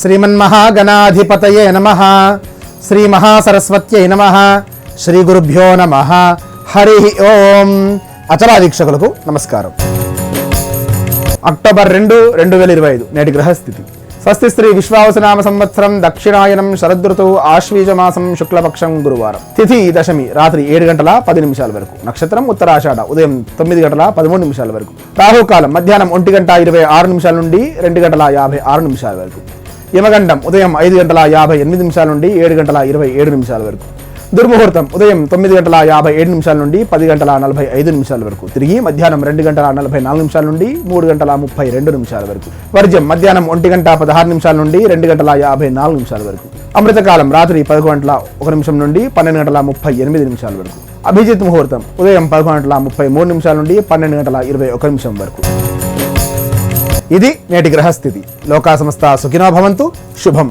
శ్రీమన్మహాగణాధిపతయే నమః. శ్రీ మహాసరస్వత్యై నమః. శ్రీ గురుభ్యో నమః. హరి ఓం. అచలా వీక్షకులకు నమస్కారం. అక్టోబర్ 2, 2025 నేటి గ్రహస్థితి. స్వస్తి శ్రీ విశ్వావసునామ సంవత్సరం దక్షిణాయనం శరదృతువు ఆశ్వీజమాసం శుక్లపక్షం గురువారం. తిథి దశమి రాత్రి 7:10 వరకు. నక్షత్రం ఉత్తరాషాఢ ఉదయం 9:13 వరకు. రాహుకాలం మధ్యాహ్నం 1:26 నుండి 2:56 వరకు. యమగండం ఉదయం 5:58 నుండి 7:27 వరకు. దుర్ముహూర్తం ఉదయం 9:57 నుండి 10:45 వరకు. తిరిగి మధ్యాహ్నం 2:44 నుండి 3:32 వరకు. వర్జ్యం మధ్యాహ్నం 1:16 నుండి 2:54 వరకు. అమృతకాలం రాత్రి 11:01 నుండి 12:38 వరకు. అభిజిత్ ముహూర్తం ఉదయం 11:33 నుండి 12:21 వరకు. ఇది నేటి గ్రహస్థితి. లోకా సమస్త సుఖినో భవంతు. శుభం.